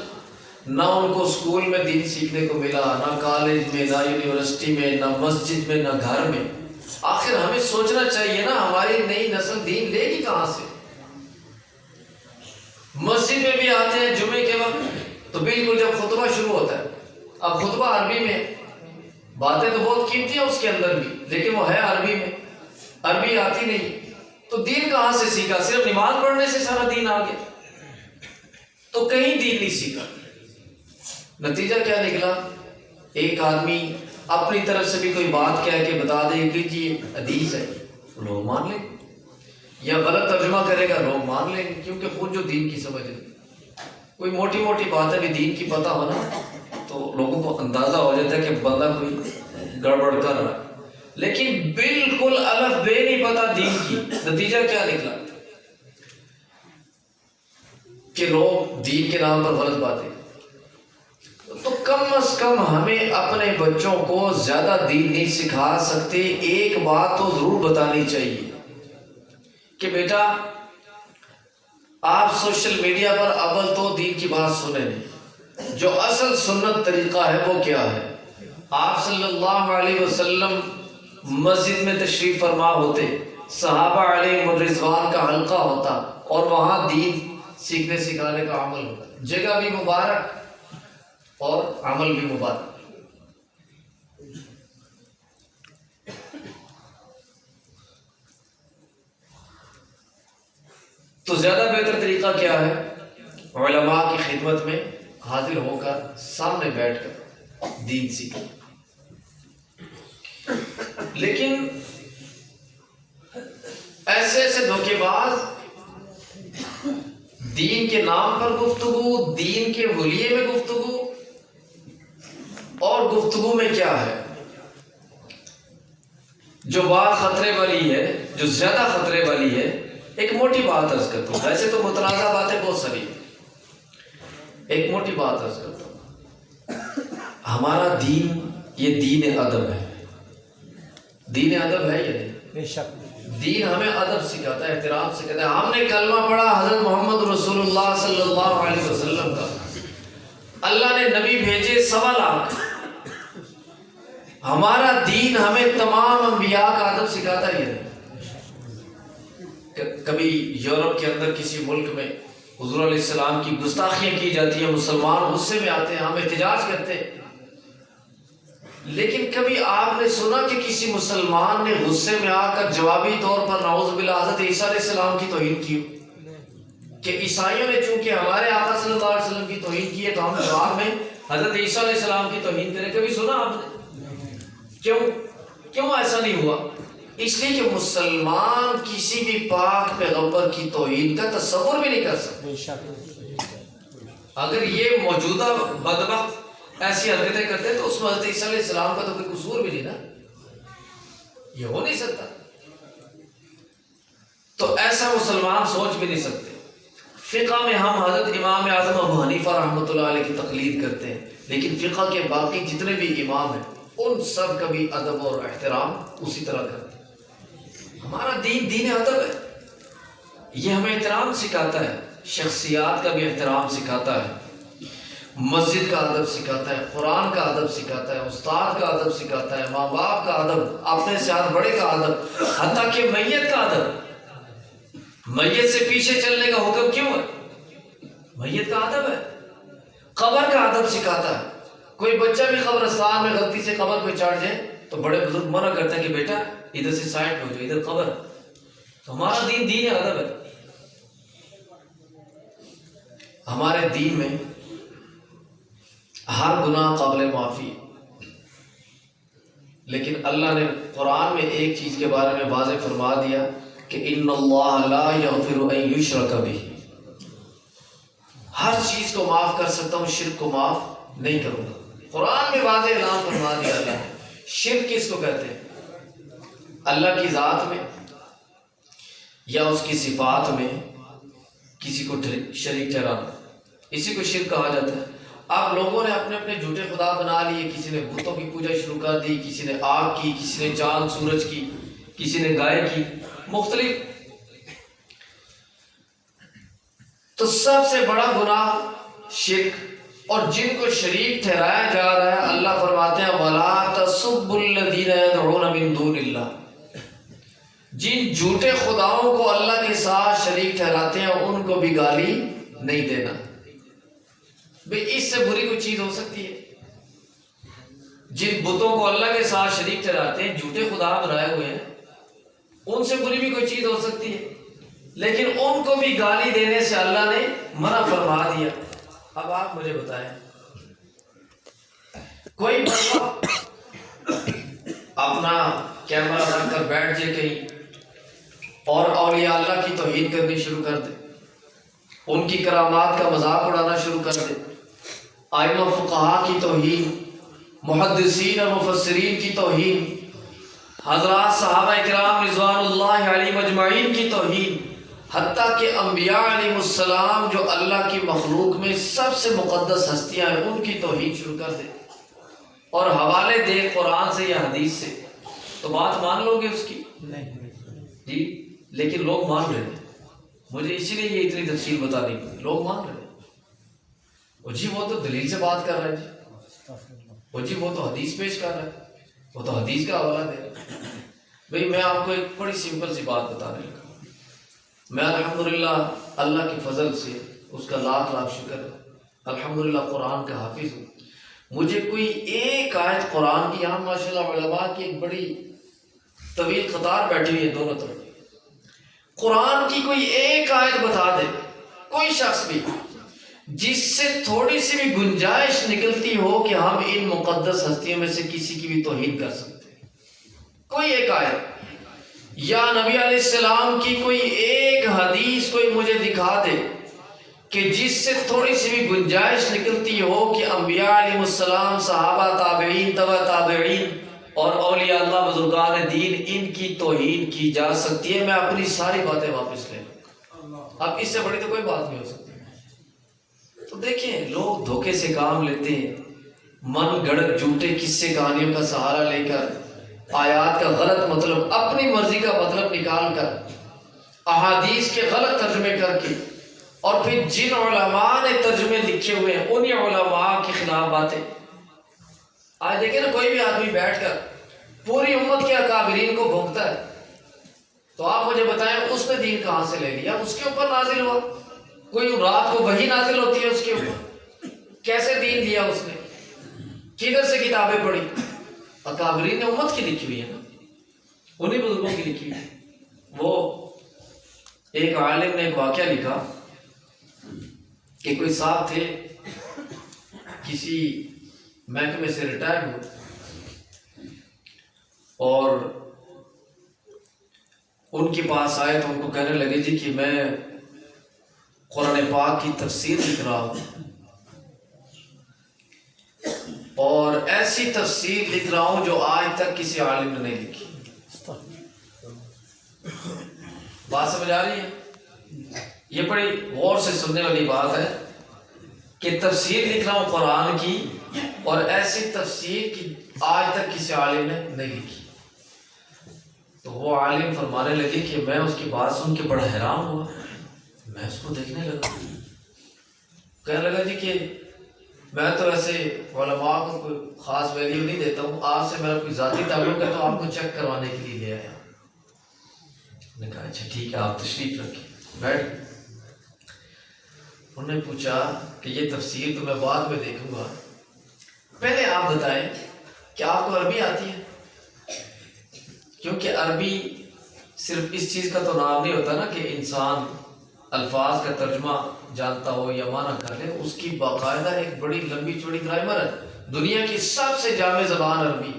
نہ ان کو اسکول میں دین سیکھنے کو ملا، نہ کالج میں، نہ یونیورسٹی میں، نہ مسجد میں، نہ گھر میں۔ آخر ہمیں سوچنا چاہیے نا ہماری نئی نسل دین لے گی کہاں سے؟ مسجد میں بھی آتے ہیں جمعے کے وقت تو بالکل جب خطبہ شروع ہوتا ہے، اب خطبہ عربی میں، باتیں تو بہت قیمتی ہیں اس کے اندر بھی، لیکن وہ ہے عربی میں، عربی آتی نہیں تو دین کہاں سے سیکھا؟ صرف نماز پڑھنے سے سارا دین آ گیا؟ تو کہیں دین نہیں سیکھا۔ نتیجہ کیا نکلا؟ ایک آدمی اپنی طرف سے بھی کوئی بات کہہ کے بتا دے کہ جی حدیث ہے، لوگ مان لیں گے، یا غلط ترجمہ کرے گا لوگ مان لیں گے، کیونکہ خود جو دین کی سمجھ نہیں۔ کوئی موٹی موٹی باتیں بھی دین کی پتہ ہونا تو لوگوں کو اندازہ ہو جاتا ہے کہ بندہ کوئی گڑبڑ کر رہا ہے، لیکن بالکل الف بے نہیں پتہ دین کی۔ نتیجہ کیا نکلا کہ لوگ دین کے نام پر غلط باتیں۔ تو کم از کم ہمیں اپنے بچوں کو زیادہ دین نہیں سکھا سکتے، ایک بات تو ضرور بتانی چاہیے کہ بیٹا آپ سوشل میڈیا پر اول تو دین کی بات سنیں نہیں، جو اصل سنت طریقہ ہے وہ کیا ہے؟ آپ صلی اللہ علیہ وسلم مسجد میں تشریف فرما ہوتے، صحابہ علیہ رضوان کا حلقہ ہوتا اور وہاں دین سیکھنے سکھانے کا عمل ہوتا، جگہ بھی مبارک اور عمل بھی مبارک۔ تو زیادہ بہتر طریقہ کیا ہے؟ علماء کی خدمت میں حاضر ہو کر سامنے بیٹھ کر دین سیکھیں۔ لیکن ایسے ایسے دھوکے باز دین کے نام پر گفتگو، دین کے حلیے میں گفتگو، اور گفتگو میں کیا ہے جو بات خطرے والی ہے، جو زیادہ خطرے والی ہے۔ ایک موٹی بات عرض کرتا ہوں، ویسے تو متنازع باتیں بہت ساری ہیں، ایک موٹی بات عرض کرتا ہوں۔ ہمارا دین یہ دین ادب ہے، دین ادب ہے یا نہیں؟ بے شک دین ہمیں ادب سکھاتا ہے، احترام سکھاتا ہے۔ ہم نے کلمہ پڑھا حضرت محمد رسول اللہ صلی اللہ علیہ وسلم کا، اللہ نے نبی بھیجے 1.25 لاکھ۔ ہمارا دین ہمیں تمام انبیاء کا ادب سکھاتا ہے یا نہیں؟ کبھی یورپ کے اندر کسی ملک میں حضور علیہ السلام کی گستاخیاں کی جاتی ہیں، مسلمان غصے میں آتے ہیں، ہم احتجاج کرتے ہیں، لیکن کبھی آپ نے سنا کہ کسی مسلمان نے غصے میں آ کر جوابی طور پر نعوذ باللہ حضرت عیسیٰ علیہ السلام کی توہین کی کہ عیسائیوں نے چونکہ ہمارے آقا صلی اللہ علیہ وسلم کی توہین کی ہے تو ہم جواب میں حضرت عیسیٰ علیہ السلام کی توہین کریں؟ کبھی سنا آپ نے؟ کیوں ایسا نہیں ہوا؟ اس لیے کہ مسلمان کسی بھی پاک پیغمبر کی توہین کا تصور بھی نہیں کر سکتے۔ اگر یہ موجودہ بدبخت ایسی حرکتیں کرتے تو اس میں حضرت عیسیٰ علیہ السلام کا تو کوئی قصور بھی نہیں نا، یہ ہو نہیں سکتا۔ تو ایسا مسلمان سوچ بھی نہیں سکتے۔ فقہ میں ہم حضرت امام اعظم ابو حنیفہ رحمۃ اللہ علیہ کی تقلید کرتے ہیں، لیکن فقہ کے باقی جتنے بھی امام ہیں ان سب کا بھی ادب اور احترام اسی طرح کرتے ہیں۔ ہمارا دین دین ادب ہے، یہ ہمیں احترام سکھاتا ہے، شخصیات کا بھی احترام سکھاتا ہے، مسجد کا ادب سکھاتا ہے، قرآن کا ادب سکھاتا ہے، استاد کا ادب سکھاتا ہے، ماں باپ کا ادب، اپنے سے ہاتھ بڑے کا ادب، حتیٰ کہ میت کا ادب۔ میت سے پیچھے چلنے کا حکم کیوں ہے؟ میت کا ادب ہے۔ قبر کا ادب سکھاتا ہے۔ کوئی بچہ بھی قبرستان میں غلطی سے قبر پہ چڑھ جائے تو بڑے بزرگ منع کرتے ہیں کہ بیٹا ادھر سے سائڈ ہو جائے، ادھر قبر۔ تو ہمارا دین دین ادب ہے۔ ہمارے دین میں ہر گناہ قابل معافی ہے، لیکن اللہ نے قرآن میں ایک چیز کے بارے میں واضح فرما دیا کہ ان اللہ لا یغفر ان یشرک بہ، ہر چیز کو معاف کر سکتا ہوں، شرک کو معاف نہیں کروں گا۔ قرآن میں واضح اعلان فرما دیا اللہ نے۔ شرک کس کو کہتے ہیں؟ اللہ کی ذات میں یا اس کی صفات میں کسی کو شریک ٹھہرانا، اسی کو شرک کہا جاتا ہے۔ اب لوگوں نے اپنے اپنے جھوٹے خدا بنا لیے، کسی نے بتوں کی پوجا شروع کر دی، کسی نے آگ کی، کسی نے چاند سورج کی، کسی نے گائے کی، مختلف۔ تو سب سے بڑا گناہ شرک، اور جن کو شریک ٹھہرایا جا رہا ہے اللہ فرماتے ہیں وَلَا تَسُبُّوا الَّذِينَ يَدْعُونَ مِن دُونِ اللَّهِ، جن جھوٹے خداؤں کو اللہ کے ساتھ شریک ٹھہراتے ہیں ان کو بھی گالی نہیں دینا۔ بھئی اس سے بری کوئی چیز ہو سکتی ہے؟ جن بتوں کو اللہ کے ساتھ شریک ٹھہراتے ہیں، جھوٹے خدا بنائے ہوئے ہیں، ان سے بری بھی کوئی چیز ہو سکتی ہے؟ لیکن ان کو بھی گالی دینے سے اللہ نے منع فرما دیا۔ اب آپ مجھے بتائیں، کوئی بندہ اپنا کیمرہ رکھ کر بیٹھ جائے کہیں اور اولیاء اللہ کی توہین کرنی شروع کر دے، ان کی کرامات کا مذاق اڑانا شروع کر دے، ائمہ فقہا کی توہین، محدثین اور مفسرین کی توہین، حضرات صحابہ کرام رضوان اللہ علیہم اجمعین کی توہین، حتیٰ کہ انبیاء علیہ السلام جو اللہ کی مخلوق میں سب سے مقدس ہستیاں ہیں ان کی توہین شروع کر دے اور حوالے دے قرآن سے یا حدیث سے، تو بات مان لو گے اس کی؟ نہیں جی، لیکن لوگ مان رہے ہیں۔ مجھے اسی لیے یہ اتنی تفصیل بتانی پڑی، لوگ مان رہے ہیں۔ وہ جی وہ تو دلیل سے بات کر رہا ہے جی، وہ جی وہ تو حدیث پیش کر رہا ہے، وہ تو حدیث کا حوالہ دے رہا ہے۔ بھئی میں آپ کو ایک بڑی سمپل سی بات بتانے لگا، میں الحمدللہ اللہ کے فضل سے اس کا لاکھ لاکھ شکر ہے، الحمدللہ قرآن کا حافظ ہوں۔ مجھے کوئی ایک آیت قرآن کی، یہاں ماشاءاللہ علماء کی ایک بڑی طویل قطار بیٹھی ہوئی ہے دونوں طرف، قرآن کی کوئی ایک آیت بتا دے کوئی شخص بھی جس سے تھوڑی سی بھی گنجائش نکلتی ہو کہ ہم ان مقدس ہستیوں میں سے کسی کی بھی توہین کر سکتے ہیں، کوئی ایک آیت یا نبی علیہ السلام کی کوئی ایک حدیث کوئی مجھے دکھا دے کہ جس سے تھوڑی سی بھی گنجائش نکلتی ہو کہ انبیاء علیہ السلام، صحابہ، تابعین، تبع تابعین اور اولیاء اللہ بزرگان دین، ان کی توہین کی جا سکتی ہے، میں اپنی ساری باتیں واپس لے لوں۔ اب اس سے بڑی تو کوئی بات نہیں ہو سکتی۔ تو دیکھیں لوگ دھوکے سے کام لیتے ہیں، من گھڑت جھوٹے قصے کہانیوں کا سہارا لے کر، آیات کا غلط مطلب، اپنی مرضی کا مطلب نکال کر، احادیث کے غلط ترجمے کر کے، اور پھر جن علماء نے ترجمے لکھے ہوئے ہیں انہی علماء کے خلاف باتیں۔ آج دیکھیں نا کوئی بھی آدمی بیٹھ کر پوری امت کے اکابرین کو بھونکتا ہے، تو آپ مجھے بتائیں اس نے دین کہاں سے لے لیا؟ اس کے اوپر نازل ہوا، کوئی رات کو وحی نازل ہوتی ہے اس کے اوپر، کیسے دین لیا اس نے؟ کدھر سے کتابیں پڑھی؟ اکابرین نے امت کی لکھی ہوئی ہے نا، انہی بزرگوں کی لکھی ہوئی ہے۔ وہ ایک عالم نے ایک واقعہ لکھا کہ کوئی صاحب تھے کسی محکمے سے ریٹائر ہوئے اور ان کے پاس آئے تو ان کو کہنے لگے جی کہ میں قرآن پاک کی تفسیر لکھ رہا ہوں اور ایسی تفسیر لکھ رہا ہوں جو آج تک کسی عالم نے نہیں لکھی۔ بات سمجھ آ رہی ہے؟ یہ بڑی غور سے سننے والی بات ہے کہ تفسیر لکھ رہا ہوں قرآن کی اور ایسی تفسیر کی آج تک کسی عالم نے نہیں لکھی۔ تو وہ عالم فرمانے لگے کہ میں اس کی بات سن کے بڑا حیران ہوا، میں اس کو دیکھنے لگا، کہنے لگا جی کہ میں تو ایسے علماء کو کوئی خاص ویلیو نہیں دیتا ہوں، آپ سے میرا کوئی ذاتی تعلق ہے تو آپ کو چیک کروانے کے لیے لے آیا۔ نے کہا اچھا ٹھیک ہے آپ تشریف رکھیں، بیٹھ گئے۔ انہوں نے پوچھا کہ یہ تفسیر تو میں بعد میں دیکھوں گا، پہلے آپ بتائیں کہ آپ کو عربی آتی ہے؟ کیونکہ عربی صرف اس چیز کا تو نام نہیں ہوتا نا کہ انسان الفاظ کا ترجمہ جانتا ہو یا معنی کر لے، اس کی باقاعدہ ایک بڑی لمبی چوڑی گرامر ہے، دنیا کی سب سے جامع زبان عربی۔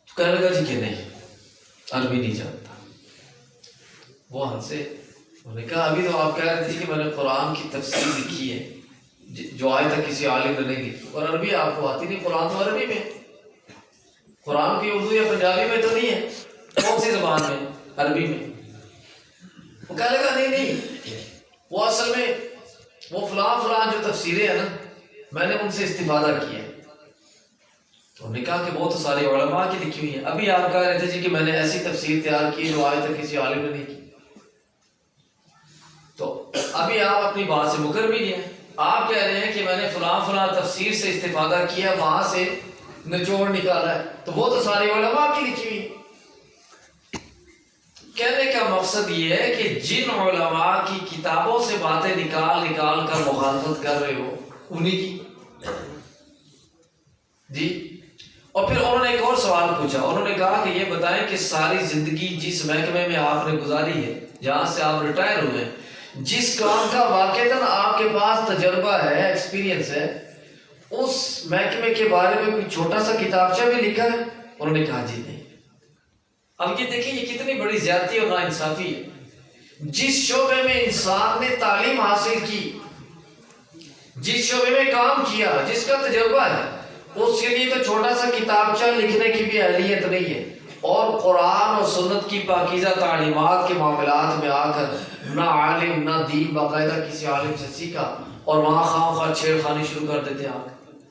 تو کہنے لگا جی کہ نہیں عربی نہیں جانتا۔ وہ ہم سے انہوں نے کہا ابھی تو آپ کہہ رہے تھے کہ میں نے قرآن کی تفسیر لکھی ہے جو آج تک کسی عالم نے نہیں لکھی، اور عربی آپ کو آتی نہیں، قرآن تو عربی میں، قرآن کی اردو یا پنجابی میں تو نہیں ہے، کون سی زبان میں؟ عربی میں۔ وہ کہنے لگا نہیں وہ اصل میں وہ فلاں جو تفسیریں ہیں نا میں نے ان سے استفادہ کیا ہے۔ تو انہوں نے کہا کہ وہ تو ساری علماء کی لکھی ہوئی ہیں، ابھی آپ کہہ رہے تھے جی کہ میں نے ایسی تفسیر تیار کی جو آج تک کسی عالم نے نہیں کی۔ تو ابھی آپ اپنی بات سے مکر بھی نہیں ہیں. آپ کہہ رہے ہیں کہ میں نے فلاں تفسیر سے استفادہ کیا، وہاں سے نچوڑ نکالا ہے، تو وہ تو ساری علماء کی لکھی ہوئی. کہنے کا مقصد یہ ہے کہ جن علماء کی کتابوں سے باتیں نکال کر مخالفت کر رہے ہو انہی کی جی. اور پھر انہوں نے ایک اور سوال پوچھا. انہوں نے کہا کہ یہ بتائیں کہ ساری زندگی جس محکمے میں آپ نے گزاری ہے، جہاں سے آپ ریٹائر ہوئے ہیں، جس کام کا واقعتاً آپ کے پاس تجربہ ہے، ایکسپیرینس ہے، اس محکمے کے بارے میں کوئی چھوٹا سا کتابچہ بھی لکھا ہے؟ انہوں نے کہا جی نہیں. اب یہ دیکھیں یہ کتنی بڑی زیادتی اور ناانصافی ہے. جس شعبے میں انسان نے تعلیم حاصل کی، جس شعبے میں کام کیا، جس کا تجربہ ہے، اس کے لیے تو چھوٹا سا کتابچہ لکھنے کی بھی اہلیت نہیں ہے. اور قرآن اور سنت کی پاکیزہ تعلیمات کے معاملات میں آ کر نہ عالم نہ دین باقاعدہ کسی عالم سے سیکھا، اور وہاں خواہ خواہ چھیڑ خانی شروع کر دیتے ہیں.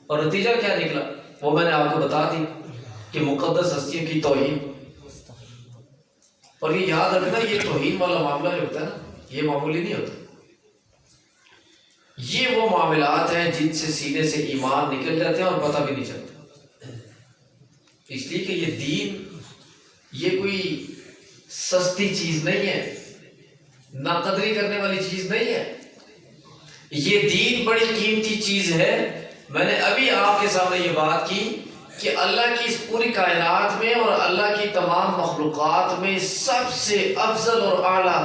اور نتیجہ کیا نکلا وہ میں نے آپ کو بتا دی کہ مقدس ہستیوں کی توہین. اور یہ یاد رکھنا، یہ توہین والا معاملہ جو ہوتا ہے نا، یہ معمولی نہیں ہوتا. یہ وہ معاملات ہیں جن سے سینے سے ایمان نکل جاتے ہیں اور پتہ بھی نہیں چلتا. اس لیے کہ یہ دین یہ کوئی سستی چیز نہیں ہے، ناقدری کرنے والی چیز نہیں ہے. یہ دین بڑی قیمتی چیز ہے. میں نے ابھی آپ کے سامنے یہ بات کی کہ اللہ کی اس پوری کائنات میں اور اللہ کی تمام مخلوقات میں سب سے افضل اور اعلیٰ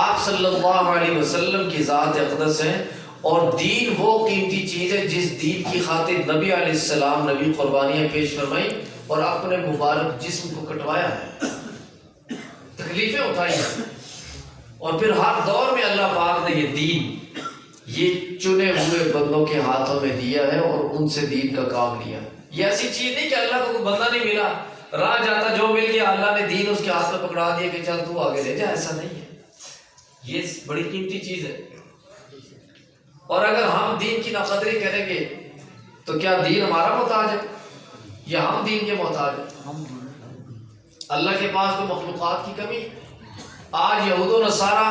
آپ صلی اللہ علیہ وسلم کی ذات اقدس ہے. اور دین وہ قیمتی چیز ہے جس دین کی خاطر نبی علیہ السلام نبی قربانیاں پیش فرمائی اور اپنے مبارک جسم کو کٹوایا ہے، تکلیفیں اٹھائی ہیں. اور پھر ہر دور میں اللہ پاک نے یہ دین یہ چنے ہوئے بندوں کے ہاتھوں میں دیا ہے اور ان سے دین کا کام لیا. یہ ایسی چیز نہیں کہ اللہ کو کوئی بندہ نہیں ملا، راہ جاتا جو مل گیا اللہ نے دین اس کے ہاتھ میں پکڑا دیا کہ چل تو آگے لے جا. ایسا نہیں ہے. یہ بڑی قیمتی چیز ہے. اور اگر ہم دین کی ناقدری کریں گے تو کیا دین ہمارا محتاج ہے یا ہم دین کے محتاج ہیں؟ اللہ کے پاس تو مخلوقات کی کمی. آج یہود و نصارہ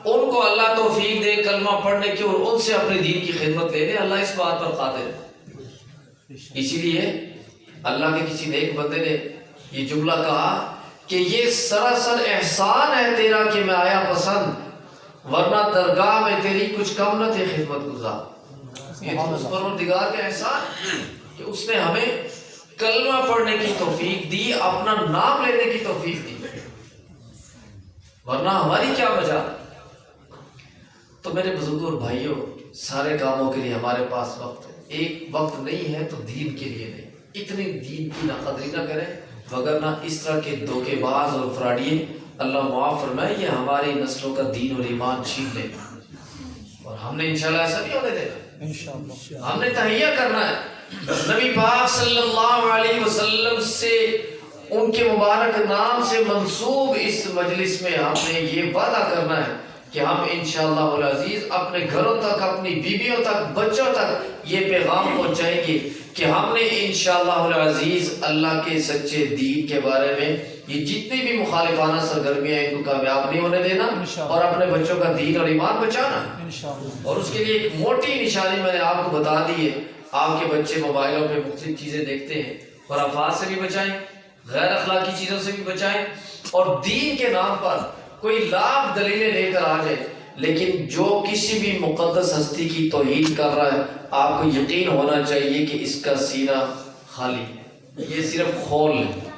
ان کو اللہ توفیق دے کلمہ پڑھنے کی اور ان سے اپنے دین کی خدمت لے دے، اللہ اس بات پر قادر ہے. اسی لیے اللہ کے کسی نیک بندے نے یہ جملہ کہا کہ یہ سراسر احسان ہے تیرا کہ میں آیا پسند، ورنہ درگاہ میں تیری کچھ کم نہ تھے خدمت گزار. یہ تو اس پروردگار کا احسان کہ اس نے ہمیں کلمہ پڑھنے کی توفیق دی، اپنا نام لینے کی توفیق دی، ورنہ ہماری کیا وجہ. تو میرے بزرگوں اور بھائیوں، سارے کاموں کے لیے ہمارے پاس وقت ہے. ایک وقت نہیں ہے تو دین کے لیے نہیں. اتنی دین کی ناقدری نہ کریں، وگرنہ اس طرح کے دھوکے باز اور فراڈیے اللہ معاف فرمائے یہ ہماری نسلوں کا دین اور ایمان چھین لے گا. اور ہم نے انشاءاللہ ایسا نہیں ہونے دینا. ہم نے تہیہ کرنا ہے. نبی پاک صلی اللہ علیہ وسلم سے ان کے مبارک نام سے منسوب اس مجلس میں ہم نے یہ وعدہ کرنا ہے کہ ہم انشاءاللہ العزیز اپنے گھروں تک، اپنی بیویوں تک، بچوں تک یہ پیغام پہنچائیں گے کہ ہم نے انشاءاللہ العزیز اللہ کے سچے دین کے بارے میں یہ جتنی بھی مخالفانہ سرگرمیاں ہیں ان کو کامیاب نہیں ہونے دینا اور اپنے بچوں کا دین اور ایمان بچانا. اور اس کے لیے ایک موٹی نشانی میں نے آپ کو بتا دی ہے. آپ کے بچے موبائلوں پہ مختلف چیزیں دیکھتے ہیں، خرافات سے بھی بچائیں، غیر اخلاقی چیزوں سے بھی بچائیں، اور دین کے نام پر کوئی لاکھ دلیلیں لے کر آ جائے، لیکن جو کسی بھی مقدس ہستی کی توہین کر رہا ہے آپ کو یقین ہونا چاہیے کہ اس کا سینہ خالی ہے. یہ صرف خول ہے،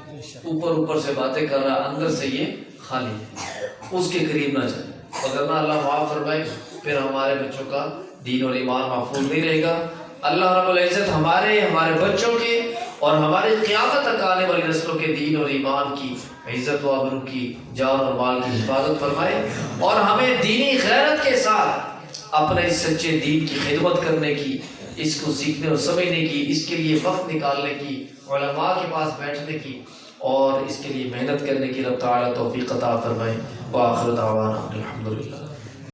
اوپر سے باتیں کر رہا ہے، اندر سے یہ خالی ہے. اس کے قریب نہ جائے، وگرنہ اللہ معاف فرمائے پھر ہمارے بچوں کا دین اور ایمان محفوظ نہیں رہے گا. اللہ رب العزت ہمارے بچوں کے اور ہماری قیامت تک آنے والی نسلوں کے دین اور ایمان کی عزت و آبرو کی، جان اور مال کی حفاظت فرمائے، اور ہمیں دینی غیرت کے ساتھ اپنے اس سچے دین کی خدمت کرنے کی، اس کو سیکھنے اور سمجھنے کی، اس کے لیے وقت نکالنے کی، علماء کے پاس بیٹھنے کی اور اس کے لیے محنت کرنے کی رب تعالی توفیق عطا فرمائے. وآخر دعوانا الحمدللہ.